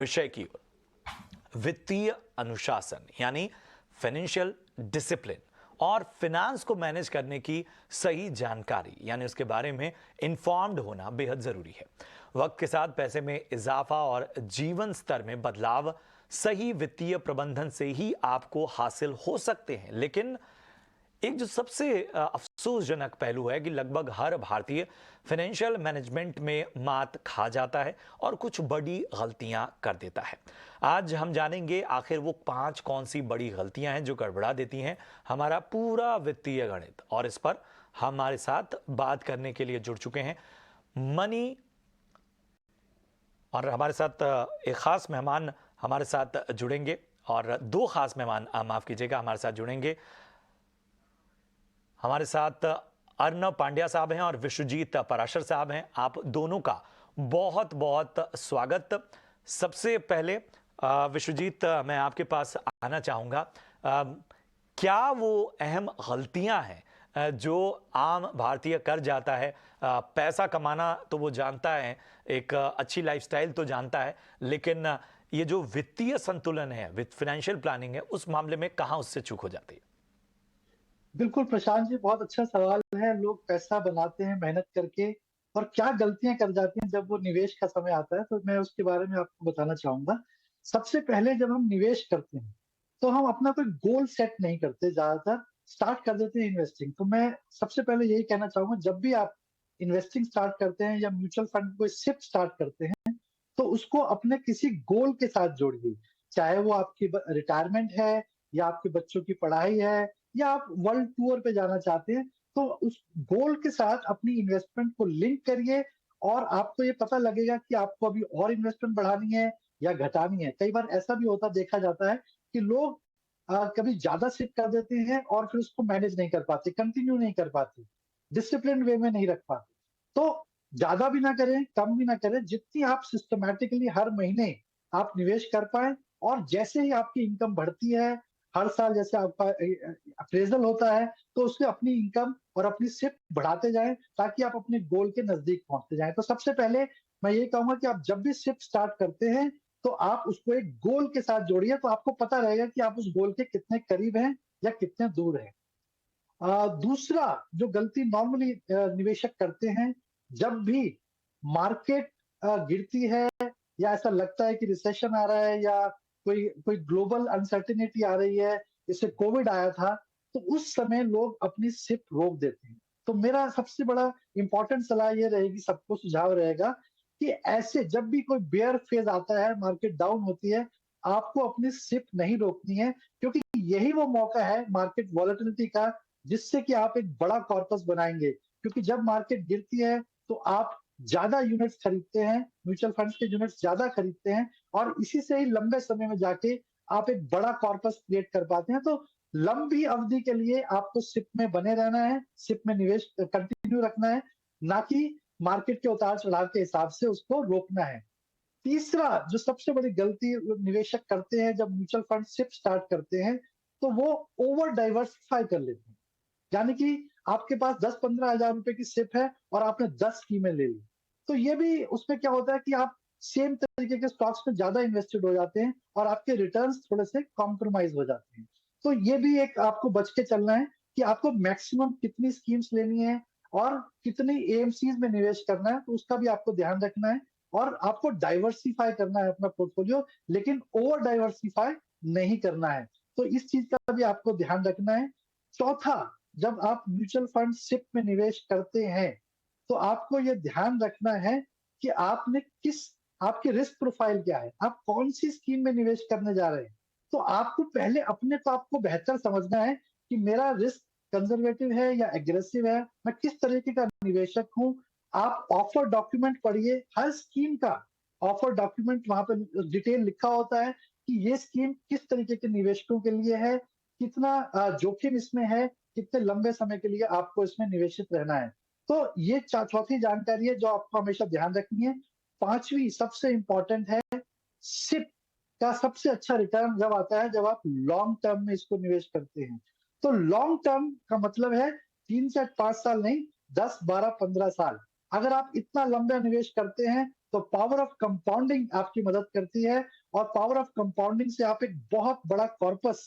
विषय की ओर। वित्तीय अनुशासन यानी फाइनेंशियल डिसिप्लिन और फिनेंस को मैनेज करने की सही जानकारी यानी उसके बारे में इन्फॉर्म्ड होना बेहद जरूरी है। वक्त के साथ पैसे में इजाफा और जीवन स्तर में बदलाव सही वित्तीय प्रबंधन से ही आपको हासिल हो सकते हैं, लेकिन एक जो सबसे अफसोसजनक पहलू है कि लगभग हर भारतीय फाइनेंशियल मैनेजमेंट में मात खा जाता है और कुछ बड़ी गलतियां कर देता है। आज हम जानेंगे आखिर वो 5 कौन सी बड़ी गलतियां हैं जो गड़बड़ा देती हैं हमारा पूरा वित्तीय गणित। और इस पर हमारे साथ बात करने के लिए जुड़ चुके हैं मनी, और हमारे साथ एक खास मेहमान हमारे साथ जुड़ेंगे, और 2 खास मेहमान माफ कीजिएगा हमारे साथ जुड़ेंगे। हमारे साथ अर्नब पांड्या साहब हैं और विश्वजीत पराशर साहब हैं। आप दोनों का बहुत बहुत स्वागत। सबसे पहले विश्वजीत, मैं आपके पास आना चाहूंगा। क्या वो अहम गलतियां हैं जो आम भारतीय कर जाता है? पैसा कमाना तो वो जानता है, एक अच्छी लाइफस्टाइल तो जानता है, लेकिन ये जो वित्तीय संतुलन है, विद फाइनेंशियल प्लानिंग है, उस मामले में कहां उससे चूक हो जाती है? बिल्कुल प्रशांत जी, बहुत अच्छा सवाल है। लोग पैसा बनाते हैं मेहनत करके, और क्या गलतियां कर जाते हैं जब वो निवेश का समय आता है, तो मैं उसके बारे में आपको बताना चाहूंगा। सबसे पहले जब हम निवेश करते हैं तो हम अपना कोई गोल सेट नहीं करते, ज्यादातर स्टार्ट कर देते हैं इन्वेस्टिंग। तो मैं सबसे पहले यही कहना चाहूंगा, जब भी आप इन्वेस्टिंग स्टार्ट करते हैं या म्यूचुअल फंड को सिप स्टार्ट करते हैं, तो उसको अपने किसी गोल के साथ जोड़िए। चाहे वो आपकी रिटायरमेंट है, या आपके बच्चों की पढ़ाई है, या आप वर्ल्ड टूर पे जाना चाहते हैं, तो उस गोल के साथ अपनी इन्वेस्टमेंट को लिंक करिए। और आपको ये पता लगेगा कि आपको अभी और इन्वेस्टमेंट बढ़ानी है या घटानी है। कई बार ऐसा भी होता देखा जाता है कि लोग कभी ज्यादा शिफ्ट कर देते हैं और फिर उसको मैनेज नहीं कर पाते, कंटिन्यू नहीं कर पाते, डिसिप्लिन वे में नहीं रख पाते। तो ज्यादा भी ना करें, कम भी ना करें, जितनी आप सिस्टमैटिकली हर महीने आप निवेश कर पाए। और जैसे ही आपकी इनकम बढ़ती है, हर साल जैसे आपका अप्रेजल होता है, तो उससे अपनी इनकम और अपनी शिफ्ट बढ़ाते जाएं, ताकि आप अपने गोल के नजदीक पहुंचते जाएं। तो सबसे पहले मैं ये कहूंगा कि आप जब भी शिफ्ट स्टार्ट करते हैं, तो आप उसको एक गोल के साथ जोड़िए, तो आपको पता रहेगा कि आप उस गोल के कितने करीब हैं या कितने दूर हैं। दूसरा जो गलती नॉर्मली निवेशक करते हैं, जब भी मार्केट गिरती है, या ऐसा लगता है कि रिसेशन आ रहा है, या कोई कोई ग्लोबल अनसर्टेनिटी आ रही है, जैसे कोविड आया था, तो उस समय लोग अपनी शिप रोक देते हैं। तो मेरा सबसे बड़ा इंपॉर्टेंट सलाह ये रहेगी, सबको सुझाव रहेगा कि ऐसे जब भी कोई बेयर फेज आता है, मार्केट डाउन होती है, आपको अपनी शिप नहीं रोकनी है, क्योंकि यही वो मौका है मार्केट वॉलेटिलिटी का, जिससे कि आप एक बड़ा कॉर्पस बनाएंगे। क्योंकि जब मार्केट गिरती है, तो आप ज्यादा यूनिट्स खरीदते हैं, म्यूचुअल फंड्स के यूनिट्स ज्यादा खरीदते हैं, और इसी से ही लंबे समय में जाके आप एक बड़ा कॉर्पस क्रिएट कर पाते हैं। तो लंबी अवधि के लिए आपको सिप में बने रहना है, सिप में निवेश कंटिन्यू रखना है, ना कि मार्केट के उतार चढ़ाव के हिसाब से उसको रोकना है। तीसरा जो सबसे बड़ी गलती निवेशक करते हैं जब म्यूचुअल फंड सिप स्टार्ट करते हैं, तो वो ओवर डाइवर्सिफाई कर लेते हैं। यानी कि आपके पास 10-15 हजार रुपए की सिप है और आपने 10 स्कीमें ले ली। तो ये भी उसमें क्या होता है कि आप सेम तरीके के स्टॉक्स में ज्यादा इन्वेस्टेड हो जाते हैं, और आपके रिटर्न्स थोड़े से कॉम्प्रोमाइज हो जाते हैं। तो ये भी एक आपको बच के चलना है कि आपको मैक्सिमम कितनी स्कीम्स लेनी है और कितनी एएमसीज में निवेश करना है, तो उसका भी आपको ध्यान रखना है। और आपको डाइवर्सिफाई करना है अपना पोर्टफोलियो, लेकिन ओवर डाइवर्सिफाई नहीं करना है। तो इस चीज का भी आपको ध्यान रखना है। चौथा, जब आप म्यूचुअल फंड सिप में निवेश करते हैं, तो आपको ये ध्यान रखना है कि आपने किस आपकी रिस्क प्रोफाइल क्या है, आप कौन सी स्कीम में निवेश करने जा रहे हैं। तो आपको पहले अपने को आपको बेहतर समझना है कि मेरा रिस्क कंजर्वेटिव है या एग्रेसिव है, मैं किस तरीके का निवेशक हूँ। आप ऑफर डॉक्यूमेंट पढ़िए, हर स्कीम का ऑफर डॉक्यूमेंट वहां पर डिटेल लिखा होता है कि ये स्कीम किस तरीके के निवेशकों के लिए है, कितना जोखिम इसमें है, कितने लंबे समय के लिए आपको इसमें निवेशित रहना है। तो ये चौथी जानकारी है जो आपको हमेशा ध्यान रखनी है। पांचवी सबसे इंपॉर्टेंट है, सिप का सबसे अच्छा रिटर्न जब आता है जब आप लॉन्ग टर्म में इसको निवेश करते हैं। तो लॉन्ग टर्म का मतलब है 3 से 5 साल नहीं, 10, 12, 15 साल। अगर आप इतना लंबा निवेश करते हैं, तो पावर ऑफ कंपाउंडिंग आपकी मदद करती है और पावर ऑफ कंपाउंडिंग से आप एक बहुत बड़ा कॉर्पस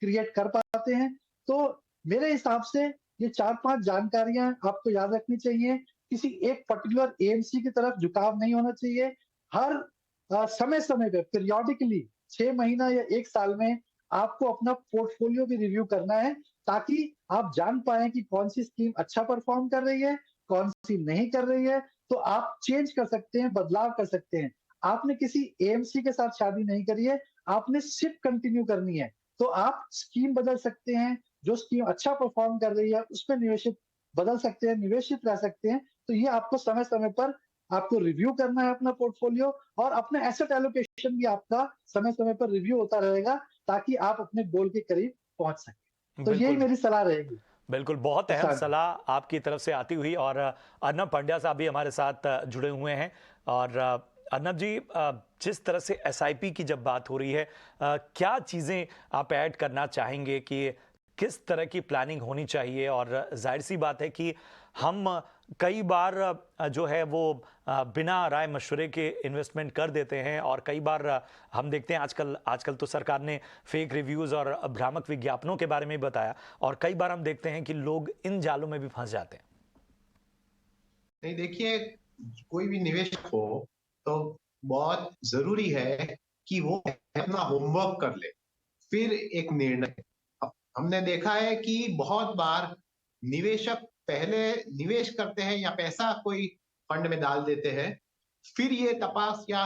क्रिएट कर पाते हैं। तो मेरे हिसाब से ये 4-5 जानकारियाँ आपको याद रखनी चाहिए। किसी एक पर्टिकुलर एएमसी की तरफ झुकाव नहीं होना चाहिए। हर समय-समय पे पीरियोडिकली 6 महीना या 1 साल में आपको अपना पोर्टफोलियो भी रिव्यू करना है, ताकि आप जान पाएँ कि कौन-सी स्कीम अच्छा परफ़ॉर्म कर रही है, कौन-सी नहीं कर रही है। तो आप चेंज कर सकते हैं, बदलाव कर सकते हैं। आपने किसी एएमसी के साथ शादी नहीं करी है, आपने सिर्फ कंटिन्यू करनी है। तो आप स्कीम बदल सकते हैं, जो स्कीम अच्छा परफ़ॉर्म कर रही है, उसमें निवेशित बदल सकते हैं, निवेशित रह सकते हैं। तो ये आपको समय-समय पर आपको रिव्यू करना है अपना पोर्टफोलियो और अपना एसेट एलोकेशन भी आपका समय-समय पर रिव्यू होता रहेगा, ताकि आप अपने गोल के करीब पहुँच सकें। तो यही बिल्कुल, मेरी सलाह रहेगी बिल्कुल, बहुत अहम प्रशांत जी। सलाह आपकी तरफ से आती हुई। और अर्नब पंड्या साहब भी हमारे साथ जुड़े हुए हैं। और अर्नब जी, जिस तरह से एसआईपी की जब बात हो रही है, क्या चीज़ें आप ऐड करना चाहेंगे कि किस तरह की प्लानिंग होनी चाहिए? और ज़ाहिर-सी बात है कि हम कई बार जो है वो बिना राय मशवरे के इन्वेस्टमेंट कर देते हैं। और कई बार हम देखते हैं आजकल आजकल तो सरकार ने फेक रिव्यूज़ और भ्रामक विज्ञापनों के बारे में बताया, और कई बार हम देखते हैं कि लोग इन जालों में भी फंस जाते हैं। नहीं, देखिए, कोई भी निवेशक हो तो बहुत जरूरी है कि वो अपना होमवर्क कर ले, फिर एक निर्णय। हमने देखा है कि बहुत बार निवेशक पहले निवेश करते हैं या पैसा कोई फंड में डाल देते हैं, फिर ये तपास या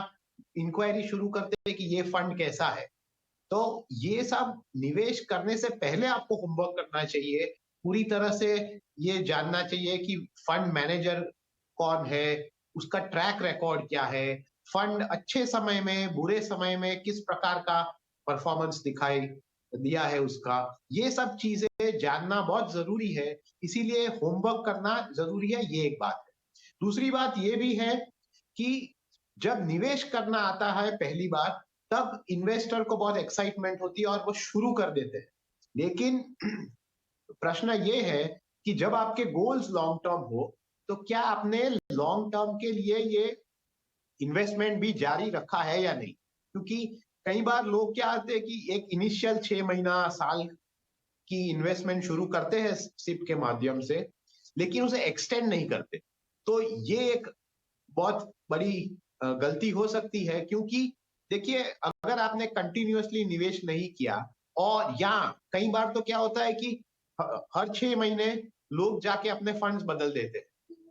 इंक्वायरी शुरू करते हैं कि ये फंड कैसा है। तो ये सब निवेश करने से पहले आपको होमवर्क करना चाहिए, पूरी तरह से ये जानना चाहिए कि फंड मैनेजर कौन है, उसका ट्रैक रिकॉर्ड क्या है, फंड अच्छे समय में बुरे समय में किस प्रकार का परफॉर्मेंस दिखाई दिया है उसका। ये सब चीजें जानना बहुत जरूरी है, इसीलिए होमवर्क करना जरूरी है, ये एक बात है। दूसरी बात ये भी है कि जब निवेश करना आता है पहली बार, तब इन्वेस्टर को बहुत एक्साइटमेंट होती है और वो शुरू कर देते हैं। लेकिन प्रश्न ये है कि जब आपके गोल्स लॉन्ग टर्म हो, तो क्या आपने लॉन्ग टर्म के लिए ये इन्वेस्टमेंट भी जारी रखा है या नहीं? क्योंकि कई बार लोग क्या आते हैं कि एक इनिशियल 6 महीना साल की इन्वेस्टमेंट शुरू करते हैं सिप के माध्यम से, लेकिन उसे एक्सटेंड नहीं करते। तो ये एक बहुत बड़ी गलती हो सकती है, क्योंकि देखिए, अगर आपने कंटिन्यूअसली निवेश नहीं किया, और या कई बार तो क्या होता है कि हर 6 महीने लोग जाके अपने फंड्स बदल देते हैं,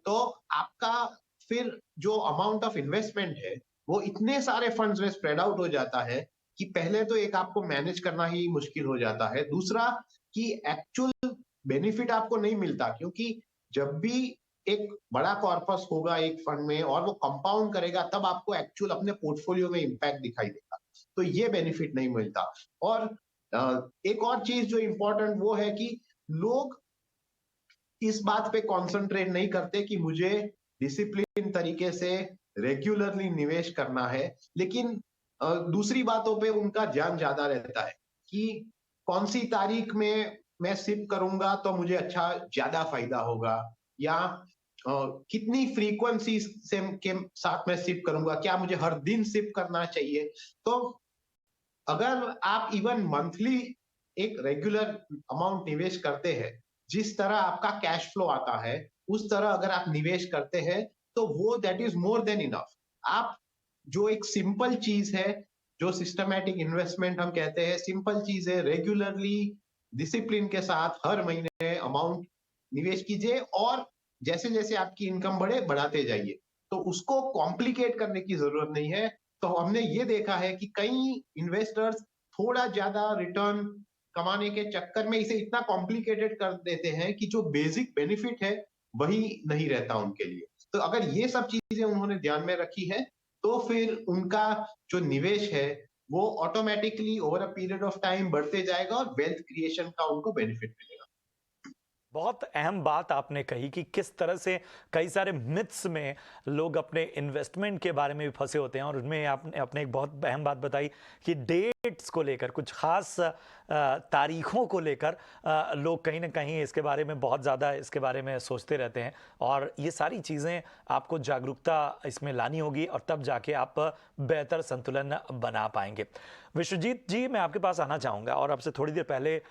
तो आपका फिर जो अमाउंट ऑफ इन्वेस्टमेंट है वो इतने सारे फंड्स में स्प्रेड आउट हो जाता है कि पहले तो एक आपको मैनेज करना ही मुश्किल हो जाता है, दूसरा कि एक्चुअल बेनिफिट आपको नहीं मिलता, क्योंकि जब भी एक बड़ा कॉर्पस होगा एक फंड में और वो कंपाउंड करेगा, तब आपको एक्चुअल अपने पोर्टफोलियो में इंपैक्ट दिखाई देगा। तो ये बेनिफिट नहीं मिलता। और एक और चीज जो इंपॉर्टेंट वो है कि लोग इस बात पे कंसंट्रेट नहीं करते कि मुझे डिसिप्लिन तरीके से रेगुलरली निवेश करना है, लेकिन दूसरी बातों पे उनका ध्यान ज्यादा रहता है कि कौन सी तारीख में मैं सिप करूंगा तो मुझे अच्छा ज्यादा फायदा होगा, या कितनी फ्रीक्वेंसी से के साथ मैं सिप करूंगा, क्या मुझे हर दिन सिप करना चाहिए। तो अगर आप इवन मंथली एक रेगुलर अमाउंट निवेश करते हैं, जिस तरह आपका कैश फ्लो आता है उस तरह अगर आप निवेश करते हैं, तो वो that is more than enough. आप जो एक सिंपल चीज है, जो सिस्टमैटिक इन्वेस्टमेंट हम कहते हैं, सिंपल चीज है, रेगुलरली डिसिप्लिन के साथ हर महीने अमाउंट निवेश कीजिए, और जैसे जैसे आपकी इनकम बढ़ाते जाइए। तो उसको कॉम्प्लिकेट करने की जरूरत नहीं है। तो हमने ये देखा है कि कई इन्वेस्टर्स थोड़ा ज्यादा रिटर्न कमाने के चक्कर में इसे इतना कॉम्प्लिकेटेड कर देते हैं कि जो बेसिक बेनिफिट है वही नहीं रहता उनके लिए। तो अगर ये सब चीजें उन्होंने ध्यान में रखी है, तो फिर उनका जो निवेश है वो automatically over a period of time बढ़ते जाएगा और वेल्थ क्रिएशन का उनको बेनिफिट मिलेगा। बहुत अहम बात आपने कही कि किस तरह से कई सारे मिथ्स में लोग अपने इन्वेस्टमेंट के बारे में भी फंसे होते हैं, और उनमें आपने आपने एक बहुत अहम बात बताई कि डेट्स को लेकर, कुछ खास तारीखों को लेकर लोग कहीं ना कहीं इसके बारे में बहुत ज़्यादा इसके बारे में सोचते रहते हैं, और ये सारी चीज़ें आपको जागरूकता इसमें लानी होगी, और तब जाके आप बेहतर संतुलन बना पाएंगे। विश्वजीत जी, मैं आपके पास आना चाहूँगा, और आपसे थोड़ी देर पहले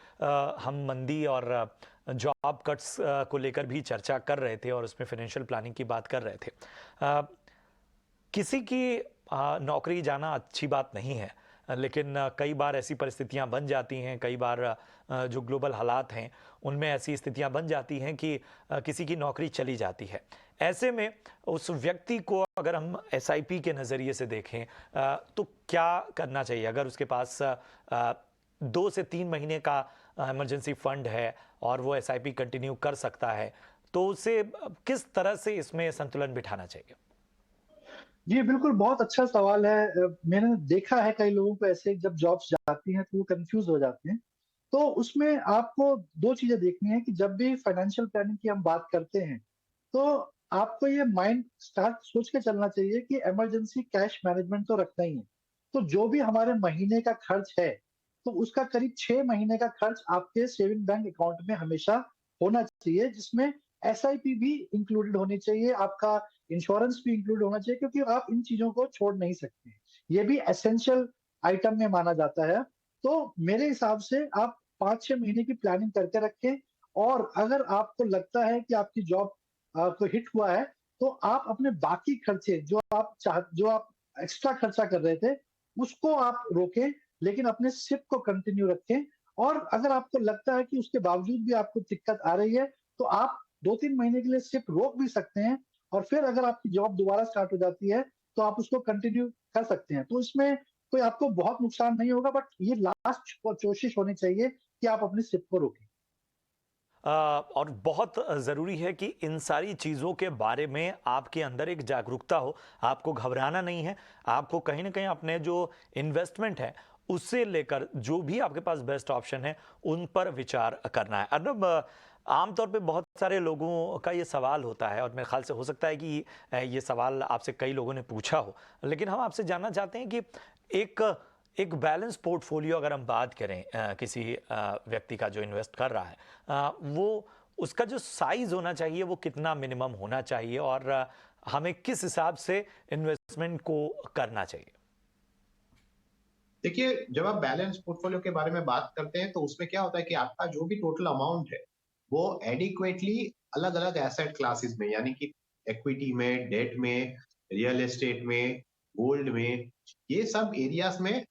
हम मंदी और जॉब कट्स को लेकर भी चर्चा कर रहे थे, और उसमें फाइनेंशियल प्लानिंग की बात कर रहे थे। किसी की नौकरी जाना अच्छी बात नहीं है, लेकिन कई बार ऐसी परिस्थितियां बन जाती हैं, कई बार जो ग्लोबल हालात हैं उनमें ऐसी स्थितियां बन जाती हैं कि किसी की नौकरी चली जाती है। ऐसे में उस व्यक्ति को अगर हम एसआईपी के नज़रिए से देखें तो क्या करना चाहिए? अगर उसके पास 2 से 3 महीने का इमरजेंसी फंड है और वो एसआईपी कंटिन्यू कर सकता है, तो उसे किस तरह से इसमें संतुलन बिठाना चाहिए? जी, बिल्कुल, बहुत अच्छा सवाल है। मैंने देखा है कई लोगों को ऐसे जब जॉब्स जाती हैं तो वो कन्फ्यूज़ हो जाते हैं। तो उसमें आपको 2 चीज़ें देखनी है कि जब भी फाइनेंशियल प्लानिंग की हम बात करते हैं, तो आपको ये माइंड स्टार्ट सोच के चलना चाहिए कि इमरजेंसी कैश मैनेजमेंट तो रखना ही है। तो जो भी हमारे महीने का खर्च है, तो उसका करीब 6 महीने का खर्च आपके सेविंग बैंक अकाउंट में हमेशा होना चाहिए, जिसमें एसआईपी भी इंक्लूडेड होनी चाहिए, आपका इंश्योरेंस भी इंक्लूड होना चाहिए, क्योंकि आप इन चीज़ों को छोड़ नहीं सकते। ये भी एसेंशियल आइटम में माना जाता है। तो मेरे हिसाब से आप 5-6 महीने की प्लानिंग करके रखें, और अगर आपको लगता है कि आपकी जॉब को हिट हुआ है, तो आप अपने बाकी खर्चे जो आप एक्स्ट्रा खर्चा कर रहे थे, उसको आप रोकें, लेकिन अपने सिप को कंटिन्यू रखें। और अगर आपको लगता है कि उसके बावजूद भी आपको दिक्कत आ रही है, तो आप 2-3 महीने के लिए सिप रोक भी सकते हैं, और फिर अगर आपकी जॉब दोबारा स्टार्ट हो जाती है, तो आप उसको कंटिन्यू कर सकते हैं। तो इसमें कोई आपको बहुत नुकसान नहीं होगा, बट ये लास्ट कोशिश होनी चाहिए कि आप अपनी सिप को रोकें। और बहुत ज़रूरी है कि इन सारी चीज़ों के बारे में आपके अंदर एक जागरूकता हो। आपको घबराना नहीं है, आपको कहीं ना कहीं अपने जो इन्वेस्टमेंट है उससे लेकर जो भी आपके पास बेस्ट ऑप्शन है उन पर विचार करना है। अर्नब, आमतौर पे बहुत सारे लोगों का ये सवाल होता है, और मेरे ख्याल से हो सकता है कि ये सवाल आपसे कई लोगों ने पूछा हो, लेकिन हम आपसे जानना चाहते हैं कि एक एक बैलेंस पोर्टफोलियो अगर हम बात करें किसी व्यक्ति का जो इन्वेस्ट कर रहा है, वो उसका जो साइज होना चाहिए वो कितना मिनिमम होना चाहिए, और हमें किस हिसाब से इन्वेस्टमेंट को करना चाहिए? देखिए, जब आप बैलेंस पोर्टफोलियो के बारे में बात करते हैं तो उसमें क्या होता है कि आपका जो भी टोटल अमाउंट है वो एडिक्वेटली अलग अलग एसेट क्लासेस में, यानी कि इक्विटी में, डेट में, रियल एस्टेट में, गोल्ड में, ये सब एरियाज में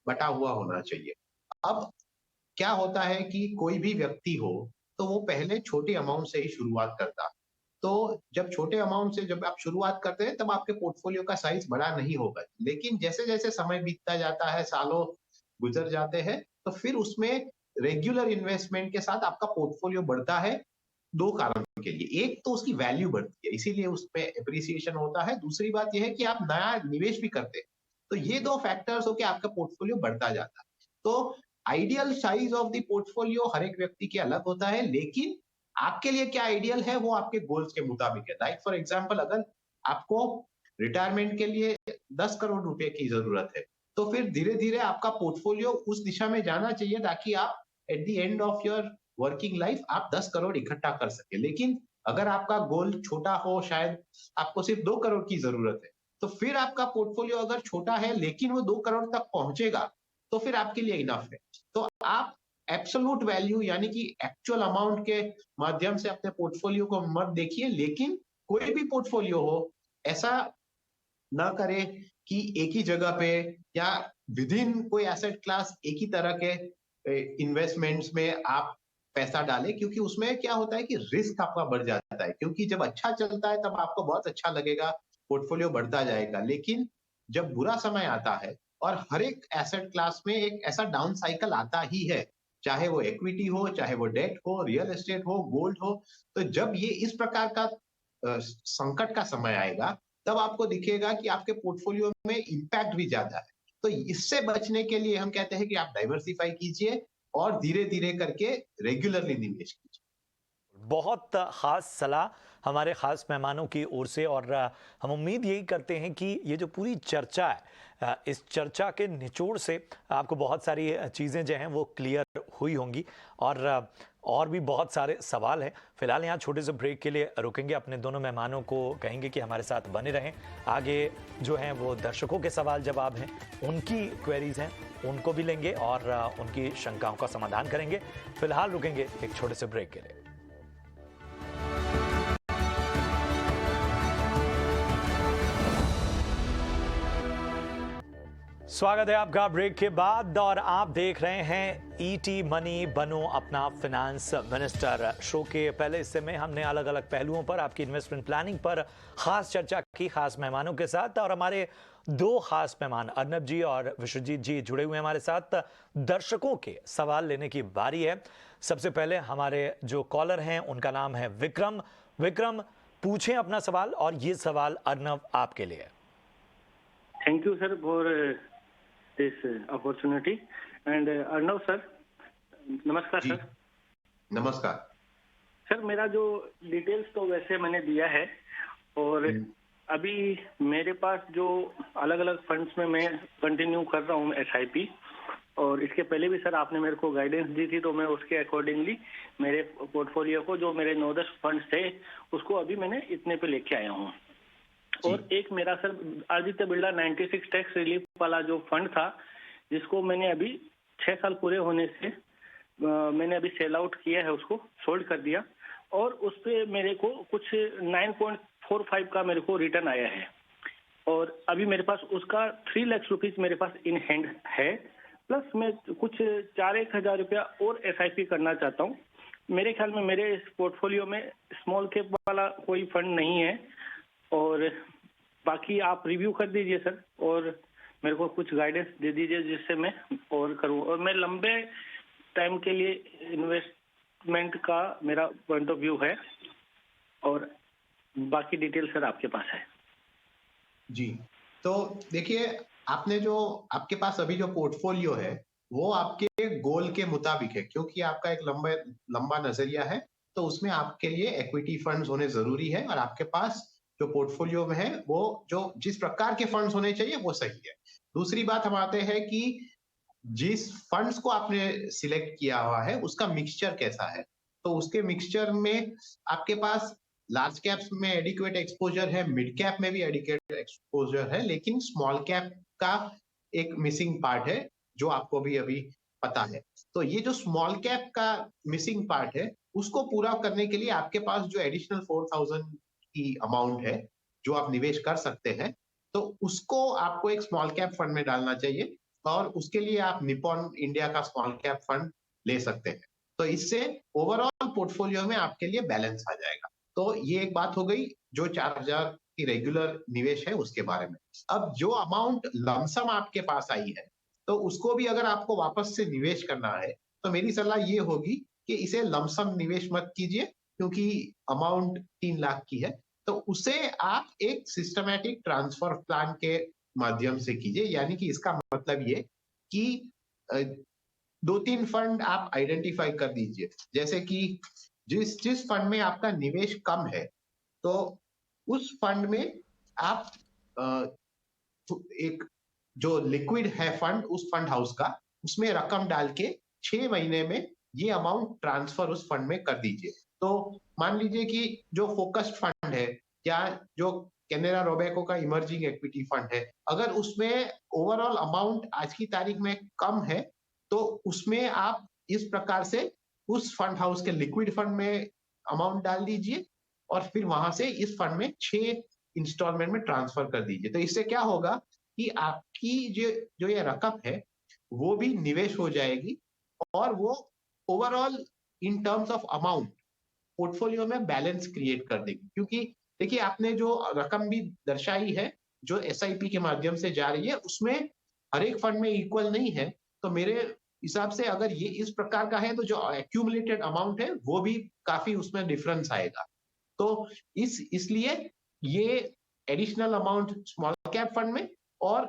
बटा हुआ होना चाहिए। अब क्या होता है कि कोई भी व्यक्ति हो तो वो पहले छोटे अमाउंट से ही शुरुआत करता है। तो जब छोटे अमाउंट से जब आप शुरुआत करते हैं तब आपके पोर्टफोलियो का साइज बड़ा नहीं होगा, लेकिन जैसे जैसे समय बीतता जाता है, सालों गुजर जाते हैं, तो फिर उसमें रेगुलर इन्वेस्टमेंट के साथ आपका पोर्टफोलियो बढ़ता है। दो कारण के लिए, एक तो उसकी वैल्यू बढ़ती है, इसीलिए उसमें एप्रिसिएशन होता है। दूसरी बात यह है कि आप नया निवेश भी करते हैं, तो ये दो फैक्टर्स होकर आपका पोर्टफोलियो बढ़ता जाता है। तो ideal size of the portfolio हर एक व्यक्ति के अलग होता है, लेकिन आपके लिए क्या आइडियल है वो आपके गोल्स के मुताबिक है। लाइक फॉर एग्जांपल, अगर आपको रिटायरमेंट के लिए 10 करोड़ रुपए की जरूरत है, तो फिर धीरे धीरे आपका पोर्टफोलियो उस दिशा में जाना चाहिए ताकि आप at the end of your working life आप 10 करोड़ इकट्ठा कर सके। लेकिन अगर आपका गोल छोटा हो, शायद आपको सिर्फ 2 करोड़ की जरूरत है, तो फिर आपका पोर्टफोलियो अगर छोटा है लेकिन वो 2 करोड़ तक पहुंचेगा, तो फिर आपके लिए इनफ है। तो आप एब्सोल्यूट वैल्यू यानी कि एक्चुअल अमाउंट के माध्यम से अपने पोर्टफोलियो को मत देखिए, लेकिन कोई भी पोर्टफोलियो हो, ऐसा ना करें कि एक ही जगह पे या विद इन कोई एसेट क्लास एक ही तरह के इन्वेस्टमेंट्स में आप पैसा डालें, क्योंकि उसमें क्या होता है कि रिस्क आपका बढ़ जाता है। क्योंकि जब अच्छा चलता है तब आपको बहुत अच्छा लगेगा, पोर्टफोलियो बढ़ता जाएगा, लेकिन जब बुरा समय आता है, और हर एक एसेट क्लास में एक ऐसा डाउन साइकिल आता ही है, चाहे वो इक्विटी हो, चाहे वो डेट हो, रियल एस्टेट हो, गोल्ड हो, तो जब ये इस प्रकार का संकट का समय आएगा, तब आपको दिखेगा कि आपके पोर्टफोलियो में इंपैक्ट भी ज्यादा है। तो इससे बचने के लिए हम कहते हैं कि आप डाइवर्सिफाई कीजिए और धीरे धीरे करके रेगुलरली निवेश कीजिए। बहुत ख़ास सलाह हमारे ख़ास मेहमानों की ओर से, और हम उम्मीद यही करते हैं कि ये जो पूरी चर्चा है, इस चर्चा के निचोड़ से आपको बहुत सारी चीज़ें जो हैं वो क्लियर हुई होंगी, और भी बहुत सारे सवाल हैं। फिलहाल यहाँ छोटे से ब्रेक के लिए रुकेंगे, अपने दोनों मेहमानों को कहेंगे कि हमारे साथ बने रहें। आगे जो हैं वो दर्शकों के सवाल जवाब हैं, उनकी क्वेरीज हैं, उनको भी लेंगे और उनकी शंकाओं का समाधान करेंगे। फिलहाल रुकेंगे एक छोटे से ब्रेक के लिए। स्वागत है आपका ब्रेक के बाद, और आप देख रहे हैं ईटी मनी बनो अपना फाइनेंस मिनिस्टर शो के पहले हिस्से में हमने अलग अलग पहलुओं पर, आपकी इन्वेस्टमेंट प्लानिंग पर खास चर्चा की खास मेहमानों के साथ, और हमारे दो खास मेहमान अर्नब जी और विश्वजीत जी जुड़े हुए हैं हमारे साथ। दर्शकों के सवाल लेने की बारी है। सबसे पहले हमारे जो कॉलर हैं उनका नाम है विक्रम। विक्रम, पूछें अपना सवाल, और ये सवाल अर्नब आपके लिए। Thank you sir for this opportunity and Arnav sir, नमस्कार जी, सर। नमस्कार। सर मेरा जो डिटेल्स तो वैसे मैंने दिया है, और अभी मेरे पास जो अलग अलग फंड्स में मैं कंटिन्यू कर रहा हूँ SIP, और इसके पहले भी सर आपने मेरे को गाइडेंस दी थी, तो मैं उसके अकॉर्डिंगली मेरे पोर्टफोलियो को, जो मेरे 9-10 फंड्स थे, उसको अभी मैंने इतने पे लेके आया हूँ। और एक मेरा sir Aditya Birla 96 tax relief वाला जो फंड था, जिसको मैंने अभी 6 साल पूरे होने से मैंने अभी सेल आउट किया है, उसको सोल्ड कर दिया, और उस पे मेरे को कुछ 9.45 का मेरे को रिटर्न आया है, और अभी मेरे पास उसका 3 लाख रुपीज मेरे पास इन हैंड है, प्लस मैं कुछ 4-1 हजार रुपया और SIP करना चाहता हूँ। मेरे ख्याल में मेरे इस पोर्टफोलियो में स्मॉल कैप वाला कोई फंड नहीं है, और बाकी आप रिव्यू कर दीजिए सर, और मेरे को कुछ गाइडेंस दे दीजिए जिससे मैं और करूं, और मैं लंबे टाइम के लिए इन्वेस्टमेंट का मेरा पॉइंट ऑफ व्यू है, और बाकी डिटेल सर आपके पास है। जी, तो देखिए, आपके पास अभी जो पोर्टफोलियो है वो आपके गोल के मुताबिक है, क्योंकि आपका एक लंबा नजरिया है, तो उसमें आपके लिए इक्विटी फंड्स होने जरूरी है, और आपके पास जो पोर्टफोलियो में है वो जो जिस प्रकार के फंड्स होने चाहिए वो सही है। दूसरी बात हम आते हैं कि जिस फंड्स को आपने सिलेक्ट किया हुआ है उसका मिक्सचर कैसा है। तो उसके मिक्सचर में आपके पास लार्ज कैप्स में एडिक्वेट एक्सपोजर है, मिड कैप में भी एडिक्वेट एक्सपोजर है, लेकिन स्मॉल कैप का एक मिसिंग पार्ट है जो आपको भी अभी पता है। तो ये जो स्मॉल कैप का मिसिंग पार्ट है, उसको पूरा करने के लिए आपके पास जो एडिशनल 4,000 की अमाउंट है जो आप निवेश कर सकते हैं, तो उसको आपको एक स्मॉल कैप फंड में डालना चाहिए, और उसके लिए आप निपॉन इंडिया का स्मॉल कैप फंड ले सकते हैं। तो इससे ओवरऑल पोर्टफोलियो में आपके लिए बैलेंस आ जाएगा। तो ये एक बात हो गई जो 4,000 की रेगुलर निवेश है उसके बारे में। अब जो अमाउंट लमसम आपके पास आई है, तो उसको भी अगर आपको वापस से निवेश करना है, तो मेरी सलाह ये होगी कि इसे लमसम निवेश मत कीजिए, क्योंकि अमाउंट 3 लाख की है, तो उसे आप एक सिस्टमैटिक ट्रांसफर प्लान के माध्यम से कीजिए। यानी कि इसका मतलब ये कि 2-3 फंड आप आइडेंटिफाई कर दीजिए, जैसे कि जिस फंड में आपका निवेश कम है, तो उस फंड में आप एक जो लिक्विड है फंड उस फंड हाउस का, उसमें रकम डाल के 6 महीने में ये अमाउंट ट्रांसफर उस फंड में कर दीजिए। तो मान लीजिए कि जो फोकस्ड फंड है या जो कैनरा रोबेको का इमर्जिंग इक्विटी फंड है, अगर उसमें ओवरऑल अमाउंट आज की तारीख में कम है, तो उसमें आप इस प्रकार से उस फंड हाउस के लिक्विड फंड में अमाउंट डाल दीजिए, और फिर वहां से इस फंड में 6 इंस्टॉलमेंट में ट्रांसफर कर दीजिए। तो इससे क्या होगा कि आपकी जो ये रकम है वो भी निवेश हो जाएगी, और वो overall in terms of amount portfolio में बैलेंस क्रिएट कर देगी। क्योंकि देखिए, आपने जो रकम भी दर्शाई है जो SIP के माध्यम से जा रही है, उसमें हर एक फंड में इक्वल नहीं है। तो मेरे हिसाब से अगर ये इस प्रकार का है, तो जो एक्यूमुलेटेड अमाउंट है वो भी काफी उसमें डिफरेंस आएगा। तो इसलिए ये additional amount small cap fund में, और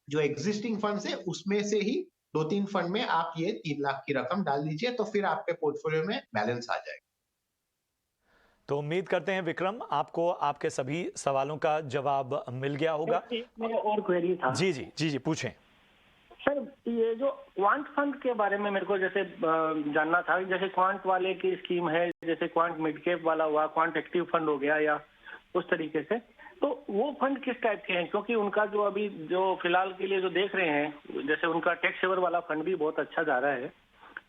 जो एग्जिस्टिंग फंड है उसमें से ही 2-3 फंड में आप ये 3 लाख की रकम डाल दीजिए, तो फिर आपके पोर्टफोलियो में बैलेंस आ जाएगा। तो उम्मीद करते हैं विक्रम आपको आपके सभी सवालों का जवाब मिल गया होगा। एक मेरा और क्वेरी था। जी जी जी जी पूछें। सर, ये जो क्वांट फंड के बारे में मेरे को जैसे जानना था, जैसे क्वांट वाले की स्कीम है, जैसे क्वांट मिड कैप वाला हुआ, क्वांट एक्टिव फंड हो गया या उस तरीके से, तो वो फंड किस टाइप के हैं? क्योंकि उनका जो अभी जो फिलहाल के लिए जो देख रहे हैं, जैसे उनका टैक्स सेवर वाला फंड भी बहुत अच्छा जा रहा है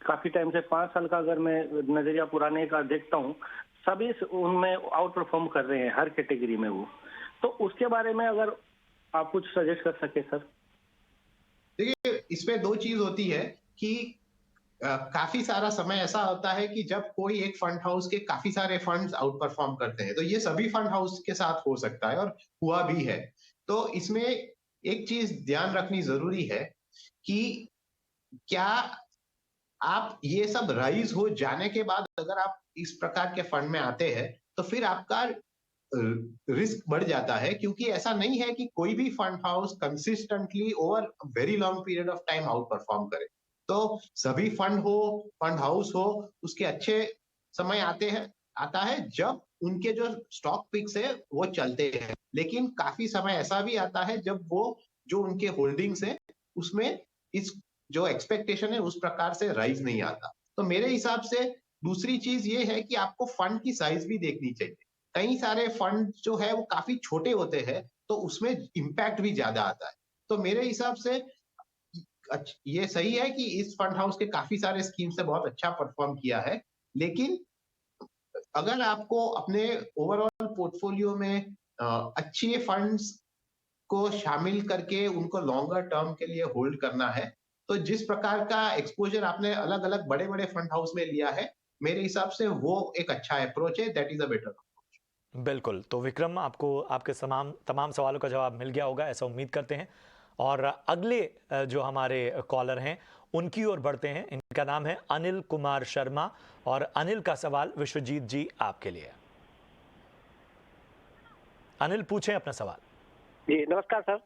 काफी टाइम से, 5 साल का अगर मैं नजरिया पुराने का देखता हूँ, सभी उनमें आउट परफॉर्म कर रहे हैं हर कैटेगरी में वो। तो उसके बारे में अगर आप कुछ सजेस्ट कर सके सर। देखिए, इसमें दो चीज होती है कि काफी सारा समय ऐसा होता है कि जब कोई एक फंड हाउस के काफी सारे फंड्स आउट परफॉर्म करते हैं, तो ये सभी फंड हाउस के साथ हो सकता है और हुआ भी है। तो इसमें एक चीज ध्यान रखनी जरूरी है कि क्या आप ये सब राइज हो जाने के बाद अगर आप इस प्रकार के फंड में आते हैं तो फिर आपका रिस्क बढ़ जाता है, क्योंकि ऐसा नहीं है कि कोई भी fund house consistently over very long period of time out perform करे। तो सभी फंड हाउस हो, उसके अच्छे समय आता है जब उनके जो स्टॉक पिक्स है वो चलते हैं, लेकिन काफी समय ऐसा भी आता है जब वो जो उनके होल्डिंग्स है उसमें इस जो एक्सपेक्टेशन है उस प्रकार से राइज नहीं आता। तो मेरे हिसाब से दूसरी चीज ये है कि आपको फंड की साइज भी देखनी चाहिए। कई सारे फंड जो है वो काफी छोटे होते हैं, तो उसमें इम्पैक्ट भी ज्यादा आता है। तो मेरे हिसाब से ये सही है कि इस फंड हाउस के काफी सारे स्कीम से बहुत अच्छा परफॉर्म किया है, लेकिन अगर आपको अपने ओवरऑल पोर्टफोलियो में अच्छे फंड्स को शामिल करके उनको लॉन्गर टर्म के लिए होल्ड करना है, तो जिस प्रकार का एक्सपोजर आपने अलग अलग बड़े बड़े फंड हाउस में लिया है, मेरे हिसाब से वो एक अच्छा अप्रोच है, दैट इज अ बेटर। बिल्कुल, तो विक्रम आपको आपके तमाम सवालों का जवाब मिल गया होगा ऐसा उम्मीद करते हैं। और अगले जो हमारे कॉलर हैं उनकी ओर बढ़ते हैं। इनका नाम है अनिल कुमार शर्मा और अनिल का सवाल विश्वजीत जी आपके लिए। अनिल पूछें अपना सवाल। जी नमस्कार सर।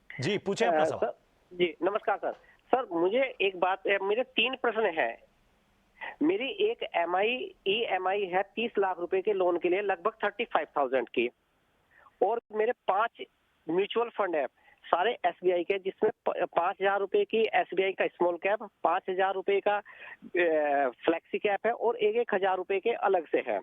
जी पूछें अपना सवाल। सर जी नमस्कार सर। सर मुझे एक बात, मेरे 3 प्रश्न हैं। मेरी एक EMI है 30 लाख रुपए के लोन के लिए, लगभग 35,000 की, और मेरे 5 म्यूचुअल फंड है सारे SBI के, जिसमें 5,000 रुपए की SBI का स्मॉल कैप, 5,000 रुपए का फ्लेक्सी कैप है और 1,000 रुपए के अलग से है।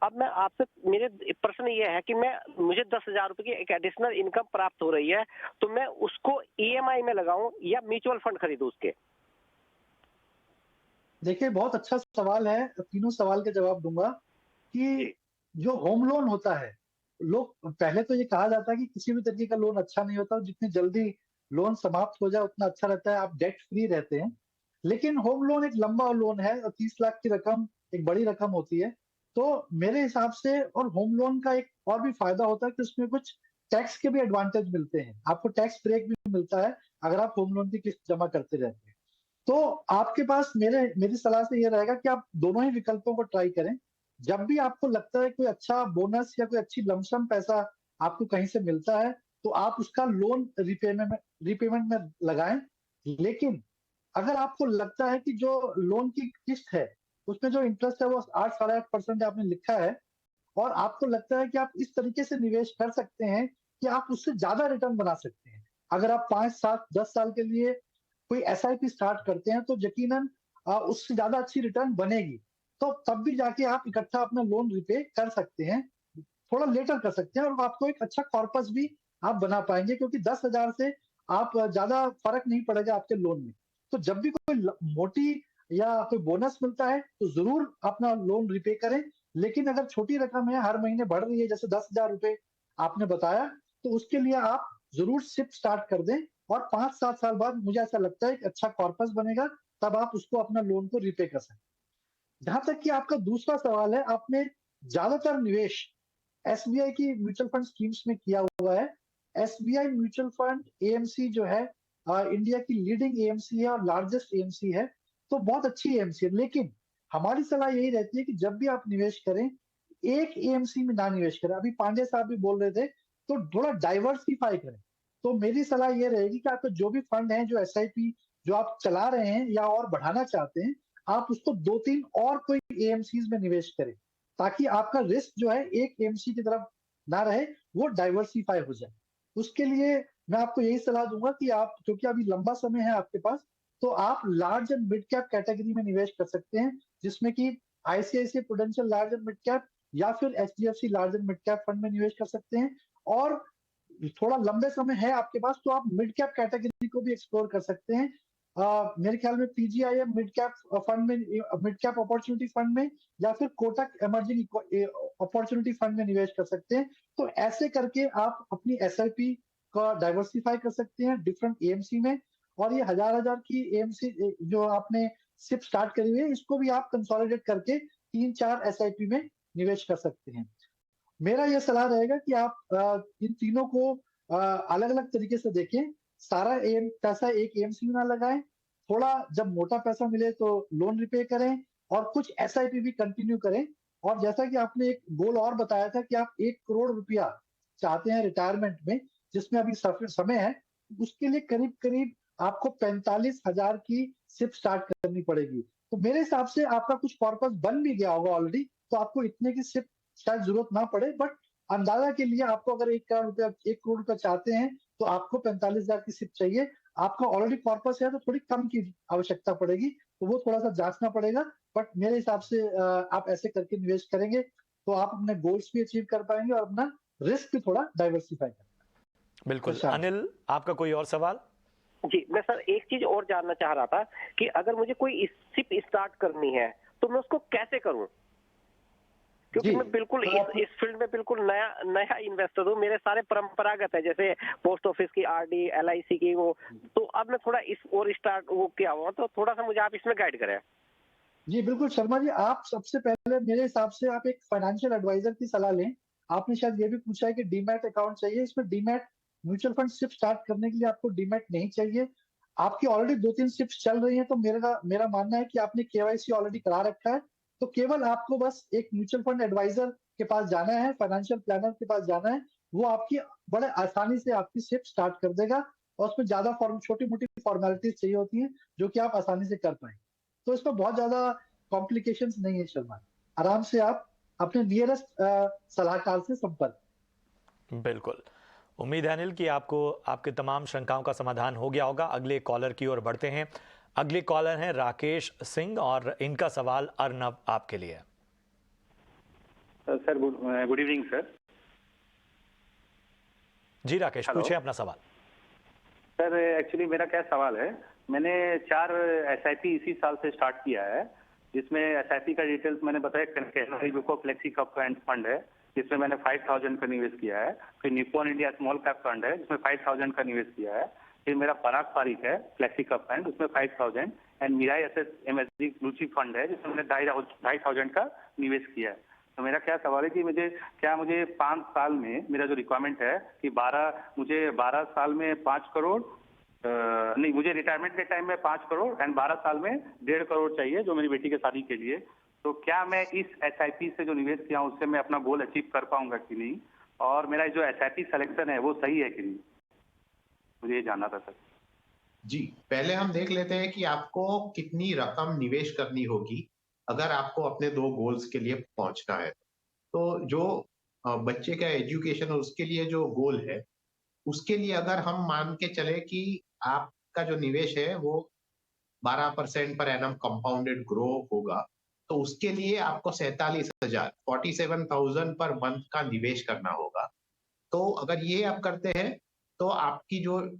अब मैं आपसे, मेरे प्रश्न ये है कि मुझे 10,000 रुपए की एक एडिशनल इनकम प्राप्त हो रही है, तो मैं उसको EMI में लगाऊं या म्यूचुअल फंड खरीदूं उसके? देखिए, बहुत अच्छा सवाल है। तीनों सवाल के जवाब दूंगा कि जो होम लोन होता है, लोग पहले तो ये कहा जाता है कि किसी भी तरीके का लोन अच्छा नहीं होता, जितनी जल्दी लोन समाप्त हो जाए उतना अच्छा रहता है, आप डेट फ्री रहते हैं। लेकिन होम लोन एक लंबा लोन है और 30 लाख की रकम एक बड़ी रकम होती है। तो मेरे हिसाब से, और होम लोन का एक और भी फायदा होता है कि उसमें कुछ टैक्स के भी एडवांटेज मिलते हैं। आपको टैक्स ब्रेक भी मिलता है अगर आप होम लोन की किस्त जमा करते रहते हैं। तो आपके पास मेरी सलाह से ये रहेगा कि आप दोनों ही विकल्पों को ट्राई करें। जब भी आपको लगता है कोई अच्छा बोनस या कोई अच्छी लमसम पैसा आपको कहीं से मिलता है, तो आप उसका लोन रिपेमेंट में लगाएं। लेकिन अगर आपको लगता है कि जो लोन की किस्त है, उसमें जो इंटरेस्ट है वो 8 साढ़े 8% आपने लिखा है, और आपको लगता है कि आप इस तरीके से निवेश कर सकते हैं कि आप उससे ज्यादा रिटर्न बना सकते हैं। अगर आप 5, 7, 10 साल के लिए कोई SIP स्टार्ट करते हैं, तो यकीनन उससे ज्यादा अच्छी रिटर्न बनेगी। तो तब भी जाके आप इकट्ठा अपना लोन रिपे कर सकते हैं, थोड़ा लेटर कर सकते हैं, और आपको एक अच्छा कॉर्पस भी आप बना पाएंगे, क्योंकि 10,000 से आप ज्यादा फर्क नहीं पड़ेगा आपके लोन में। तो जब भी कोई मोटी या कोई बोनस मिलता है तो जरूर अपना लोन रिपे करें। लेकिन अगर छोटी रकम है, हर महीने बढ़ रही है, जैसे 10,000 रुपए आपने बताया, तो उसके लिए आप जरूर सिप स्टार्ट कर दें, और 5-7 साल बाद मुझे ऐसा लगता है कि अच्छा कॉर्पस बनेगा, तब आप उसको अपना लोन को रिपे कर सकते हैं। जहां तक कि आपका दूसरा सवाल है, आपने ज्यादातर निवेश SBI की म्यूचुअल फंड स्कीम्स में किया हुआ है। SBI म्यूचुअल फंड AMC जो है, इंडिया की लीडिंग AMC है और लार्जेस्ट AMC है, तो बहुत अच्छी AMC है। लेकिन हमारी सलाह यही रहती है कि जब भी आप निवेश करें, एक AMC में ना निवेश करें। अभी पांडे साहब भी बोल रहे थे, तो थोड़ा डाइवर्सिफाई करें। तो मेरी सलाह ये रहेगी कि आपके जो भी फंड हैं, जो SIP जो आप चला रहे हैं या और बढ़ाना चाहते हैं, आप उसको 2-3 और कोई एएमसीज में निवेश करें, ताकि आपका रिस्क जो है एक एएमसी की तरफ ना रहे, वो डाइवर्सिफाई हो जाए। उसके लिए मैं आपको यही सलाह दूँगा कि आप, क्योंकि अभी लंबा समय है आपके पास, तो आप large and mid cap category में निवेश कर सकते हैं, जिसमें कि ICICI prudential large and mid cap या फिर HDFC large and mid cap fund में निवेश कर सकते हैं। और थोड़ा लंबे समय है आपके पास, तो आप मिड कैप कैटेगरी को भी एक्सप्लोर कर सकते हैं। मेरे ख्याल में पीजीआईएम मिड कैप फंड में, मिड कैप अपॉर्चुनिटी फंड में, या फिर कोटक इमर्जिंग अपॉर्चुनिटी फंड में निवेश कर सकते हैं। तो ऐसे करके आप अपनी एसआईपी का डाइवर्सिफाई कर सकते हैं डिफरेंट एएमसी में। और ये हजार की एएमसी जो आपने सिप स्टार्ट करी हुई है, इसको भी आप कंसोलिडेट करके 3-4 एसआईपी में निवेश कर सकते हैं। मेरा ये सलाह रहेगा कि आप इन तीनों को अलग-अलग तरीके से देखें। सारा पैसा एक एएमसी में ना लगाएं। थोड़ा जब मोटा पैसा मिले तो लोन रिपे करें, और कुछ एसआईपी भी कंटिन्यू करें। और जैसा कि आपने एक गोल और बताया था कि आप 1 करोड़ रुपया चाहते हैं रिटायरमेंट में, जिसमें अभी समय है, उसके लिए करीब-करीब आपको 45,000 की सिप स्टार्ट करनी पड़ेगी। तो मेरे हिसाब से आपका कुछ पर्पस बन भी गया होगा ऑलरेडी, तो आपको इतने की सिप शायद जरूरत ना पड़े। बट अंदाजा के लिए आपको अगर 1 करोड़ रुपया चाहते हैं, तो आपको 45,000 की सिप चाहिए। आपका ऑलरेडी कॉर्पस है, तो थोड़ी कम की आवश्यकता पड़ेगी, तो वो थोड़ा सा जांचना पड़ेगा। बट मेरे हिसाब से आप ऐसे करके निवेश करेंगे, तो आप अपने गोल्स भी अचीव कर पाएंगे और अपना रिस्क भी थोड़ा डाइवर्सिफाई कर पाएंगे। बिल्कुल। अच्छा। अनिल, आपका कोई और सवाल? जी, मैं सर एक चीज और जानना चाह रहा था कि अगर मुझे कोई सिप स्टार्ट करनी है तो मैं उसको कैसे करूं? क्योंकि जी, मैं बिल्कुल तो आप- इस फील्ड में बिल्कुल नया इन्वेस्टर हूँ। मेरे सारे परंपरागत है, जैसे पोस्ट ऑफिस की आरडी, एलआईसी की वो। तो अब मैं थोड़ा इस और स्टार्ट वो किया हुआ, तो थोड़ा सा मुझे आप इसमें गाइड करें। जी, बिल्कुल शर्मा जी, आप सबसे पहले मेरे हिसाब से आप एक फाइनेंशियल एडवाइजर की सलाह लें। आपने शायद ये भी पूछा है कि डीमैट अकाउंट चाहिए। इसमें demat mutual fund SIP start करने के लिए आपको डीमैट नहीं चाहिए। आपकी ऑलरेडी 2-3 सिप्स चल रही हैं, तो मेरा मानना है कि आपने केवाईसी ऑलरेडी करा रखा है। तो केवल आपको बस एक म्यूचुअल फंड एडवाइजर के पास जाना है, फाइनेंशियल प्लानर के पास जाना है। वो आपकी बड़े आसानी से आपकी सिप स्टार्ट कर देगा, और उसमें ज़्यादा छोटी-मोटी फॉर्मेलिटीज़ चाहिए होती हैं, जो कि आप आसानी से कर पाएँगे। तो इसमें बहुत ज्यादा कॉम्प्लिकेशंस नहीं है शर्मा। आराम से आप अपने नियरेस्ट सलाहकार से संपर्क। बिल्कुल। उम्मीद है अनिल कि आपको आपके तमाम शंकाओं का समाधान हो गया होगा। अगले कॉलर की ओर बढ़ते हैं। अगले कॉलर हैं राकेश सिंह, और इनका सवाल अर्नब आपके लिए है। Sir good evening sir. Ji Rakesh, hello. पूछें अपना सवाल। सर एक्चुअली मेरा क्या सवाल है, मैंने 4 एसआईपी इसी साल से स्टार्ट किया है, जिसमें एसआईपी का डिटेल्स मैंने बताया। Canara UCO flexi cup fund है, जिसमें मैंने 5,000 का निवेश किया है। फिर Nippon India small cap fund है, जिसमें 5,000 का निवेश किया है। फिर मेरा पराग पारिक है फ्लेक्सी कप फंड, उसमें 5,000। And Mirae SS MSD blue chip fund है, जिसमें मैंने 2,500 का निवेश किया है। तो मेरा क्या सवाल है कि मुझे 5 साल में मेरा जो रिक्वायरमेंट है कि 12 साल में 5 करोड़ नहीं, मुझे रिटायरमेंट के टाइम में 5 करोड़ एंड 12 साल में 1.5 करोड़ चाहिए, जो मेरी बेटी के शादी के लिए। तो क्या मैं इस एसआईपी से जो निवेश किया हूं, उससे मैं अपना गोल अचीव कर पाऊंगा कि नहीं, और मेरा जो एसआईपी सिलेक्शन है वो सही है कि नहीं, मुझे ये जानना था सर। जी, पहले हम देख लेते हैं कि आपको कितनी रकम निवेश करनी होगी अगर आपको अपने 2 गोल्स के लिए पहुंचना है। तो जो बच्चे का एजुकेशन है उसके लिए जो गोल है, उसके लिए अगर हम मान के चले कि आपका जो निवेश है वो 12% पर एनम कंपाउंडेड ग्रो होगा, तो उसके लिए आपको 47,000 पर मंथ का निवेश करना होगा। तो अगर ये आप करते हैं, तो आपकी जो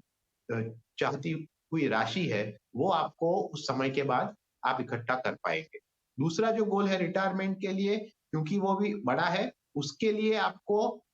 चाहती हुई राशि है वो आपको उस समय के बाद आप इकट्ठा कर पाएंगे। दूसरा जो गोल है रिटायरमेंट के लिए, क्योंकि वो भी बड़ा है, उसके लिए आपको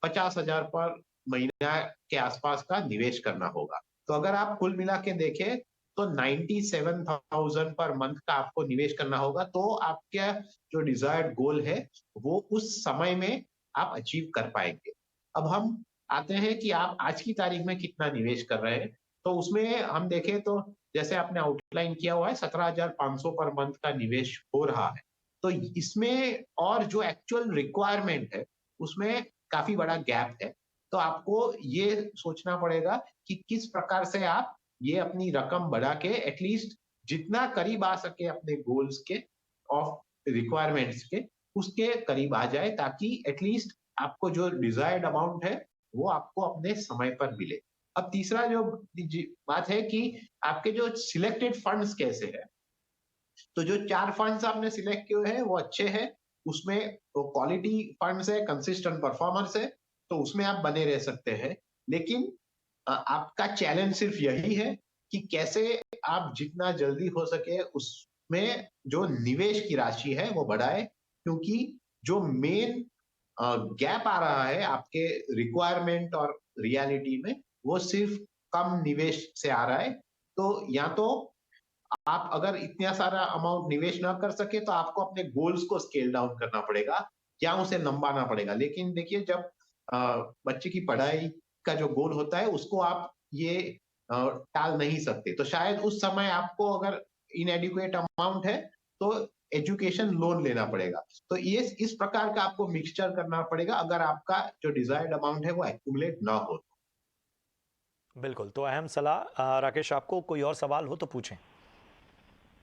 50,000 पर महीना के आसपास का निवेश करना होगा। तो अगर आप कुल मिला के देखें तो 97,000 पर मंथ का आपको निवेश करना होगा, तो आपका जो डिजायर्ड गोल है वो उस समय में आप अचीव कर पाएंगे। अब हम आते हैं कि आप आज की तारीख में कितना निवेश कर रहे हैं। तो उसमें हम देखें तो जैसे आपने आउटलाइन किया हुआ है 17,500 पर मंथ का निवेश हो रहा है। तो इसमें और जो एक्चुअल रिक्वायरमेंट है उसमें काफी बड़ा गैप है। तो आपको ये सोचना पड़ेगा कि किस प्रकार से आप ये अपनी रकम बढ़ा के एटलीस्ट जितना करीब आ सके अपने गोल्स के ऑफ रिक्वायरमेंट्स के, उसके करीब आ जाए, ताकि एटलीस्ट आपको जो डिजायर्ड अमाउंट है वो आपको अपने समय पर मिले। अब तीसरा जो बात है कि आपके जो सिलेक्टेड फंड्स कैसे है। तो जो 4 फंड्स आपने सिलेक्ट किए हैं वो अच्छे हैं, उसमें तो क्वालिटी फंड्स है, कंसिस्टेंट परफॉर्मर्स है, तो उसमें आप बने रह सकते हैं। लेकिन आपका चैलेंज सिर्फ यही है कि कैसे आप जितना जल्दी हो सके उसमें जो निवेश की राशि है वो बढ़ाए, क्योंकि जो मेन गैप आ रहा है आपके रिक्वायरमेंट और रियलिटी में, वो सिर्फ कम निवेश से आ रहा है। तो या तो आप अगर इतना सारा अमाउंट निवेश ना कर सके तो आपको अपने गोल्स को स्केल डाउन करना पड़ेगा या उसे लंबाना पड़ेगा। लेकिन देखिए, जब बच्चे की पढ़ाई का जो गोल होता है उसको आप ये टाल नहीं सकते, तो शायद उस समय आपको अगर इनएडिक्वेट अमाउंट है तो एजुकेशन लोन लेना पड़ेगा। तो ये इस प्रकार का आपको मिक्सचर करना पड़ेगा अगर आपका जो डिजायर्ड अमाउंट है वो एक्यूमुलेट ना हो। बिल्कुल, तो अहम सलाह। राकेश, आपको कोई और सवाल हो तो पूछें।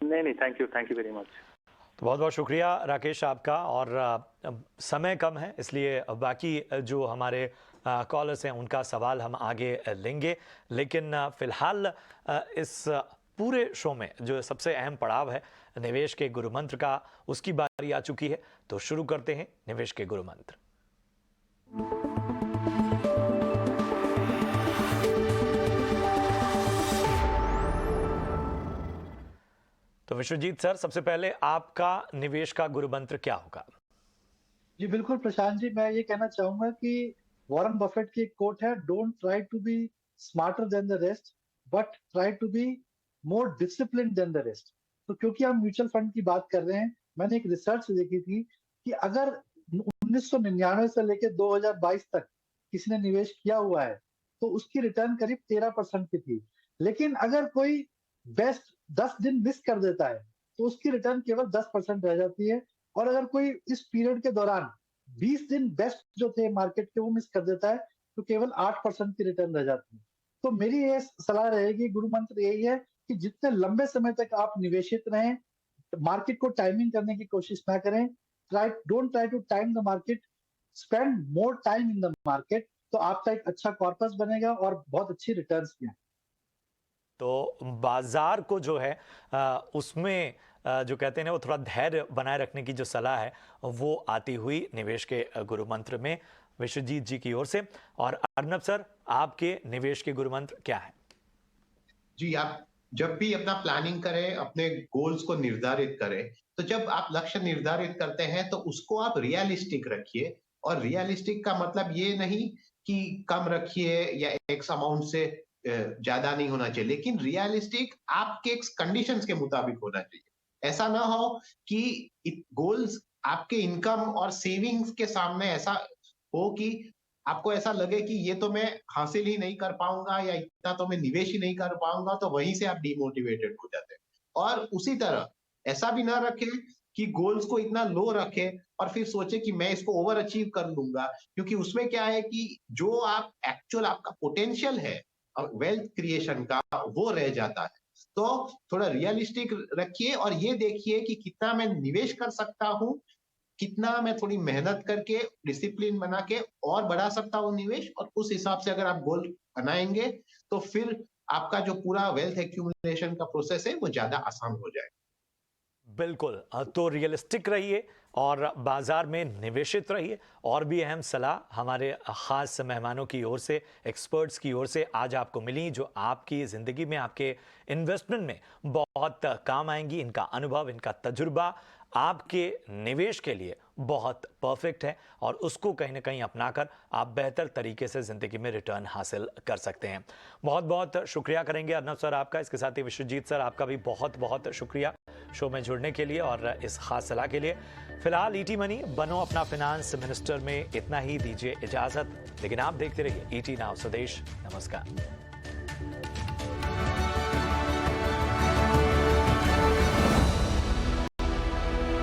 नहीं, थैंक यू वेरी मच। तो बहुत बहुत शुक्रिया राकेश आपका। और समय कम है, इसलिए बाकी जो हमारे कॉलर्स हैं उनका सवाल हम आगे लेंगे, लेकिन फिलहाल इस पूरे शो में जो सबसे अहम पड़ाव है निवेश के गुरु मंत्र का, उसकी बारी आ चुकी है। तो शुरू करते हैं निवेश के गुरु मंत्र। तो विश्वजीत सर, सबसे पहले आपका निवेश का गुरु मंत्र क्या होगा? जी बिल्कुल प्रशांत जी, मैं ये कहना चाहूंगा कि वॉरेन बफेट की एक कोट है, don't try to be smarter than the rest but try to be more discipline than the rest. तो क्योंकि हम म्यूचुअल फंड की बात कर रहे हैं, मैंने एक रिसर्च देखी थी कि अगर 1999 से लेकर 2022 तक किसी ने निवेश किया हुआ है तो उसकी रिटर्न करीब 13% की थी। लेकिन अगर कोई बेस्ट 10 दिन मिस कर देता है तो उसकी रिटर्न केवल 10% रह जाती है। और अगर कोई इस पीरियड के दौरान 20 दिन बेस्ट जो थे मार्केट के वो मिस कर देता है तो केवल 8% की रिटर्न रह जाती है। तो मेरी ये सलाह रहेगी, गुरु मंत्र यही है कि जितने लंबे समय तक आप निवेशित रहें, मार्केट को टाइमिंग करने की कोशिश ना करें। Don't try to time the market, spend more time in the market, तो आपका एक अच्छा कॉर्पस बनेगा और बहुत अच्छी रिटर्न्स भी हैं। तो बाजार को जो है उसमें जो कहते हैं ना, वो थोड़ा धैर्य बनाए रखने की जो सलाह है वो आती हुई निवेश के गुरु मंत्र में विश्वजीत जी की ओर से। और अर्नब सर, आपके निवेश के गुरु मंत्र क्या है? जी, आप जब भी अपना प्लानिंग करें, अपने गोल्स को निर्धारित करें, तो जब आप लक्ष्य निर्धारित करते हैं तो उसको आप रियलिस्टिक रखिए। और रियलिस्टिक का मतलब ये नहीं कि कम रखिए या एक्स अमाउंट से ज्यादा नहीं होना चाहिए, लेकिन रियलिस्टिक आपके कंडीशंस के मुताबिक होना चाहिए। ऐसा ना हो कि गोल्स आपके इनकम और सेविंग्स के सामने ऐसा हो कि आपको ऐसा लगे कि ये तो मैं हासिल ही नहीं कर पाऊंगा या इतना तो मैं निवेश ही नहीं कर पाऊंगा, तो वहीं से आप डिमोटिवेटेड हो जाते हैं। और उसी तरह ऐसा भी ना रखें कि गोल्स को इतना लो रखे और फिर सोचे कि मैं इसको ओवर अचीव कर लूंगा, क्योंकि उसमें क्या है कि जो आप एक्चुअल आपका पोटेंशियल है वेल्थ क्रिएशन का, वो रह जाता है। तो थोड़ा रियलिस्टिक रखिए और ये देखिए कि कितना मैं निवेश कर सकता हूं, कितना मैं थोड़ी मेहनत करके डिसिप्लिन बना के और बढ़ा सकता हूं निवेश, और उस हिसाब से अगर आप गोल बनाएंगे तो फिर आपका जो पूरा वेल्थ एक्यूमुलेशन का प्रोसेस है वो ज्यादा आसान हो जाएगा। बिल्कुल, तो रियलिस्टिक रहिए और बाजार में निवेशित रहिए। और भी अहम सलाह हमारे खास मेहमानों की ओर से, एक्सपर्ट्स की ओर से आज आपको मिली, जो आपकी ज़िंदगी में, आपके इन्वेस्टमेंट में बहुत काम आएंगी। इनका अनुभव, इनका तजुर्बा आपके निवेश के लिए बहुत परफेक्ट है और उसको कहीं ना कहीं अपनाकर आप बेहतर तरीके से ज़िंदगी में रिटर्न हासिल कर सकते हैं। बहुत बहुत शुक्रिया करेंगे अर्नब सर आपका, इसके साथ ही विश्वजीत सर आपका भी बहुत बहुत शुक्रिया शो में जुड़ने के लिए और इस खास सलाह के लिए। फिलहाल ईटी मनी बनो अपना फिनांस मिनिस्टर में इतना ही दीजिए इजाज़त, लेकिन आप देखते रहिए ईटी नाउ स्वदेश। नमस्कार।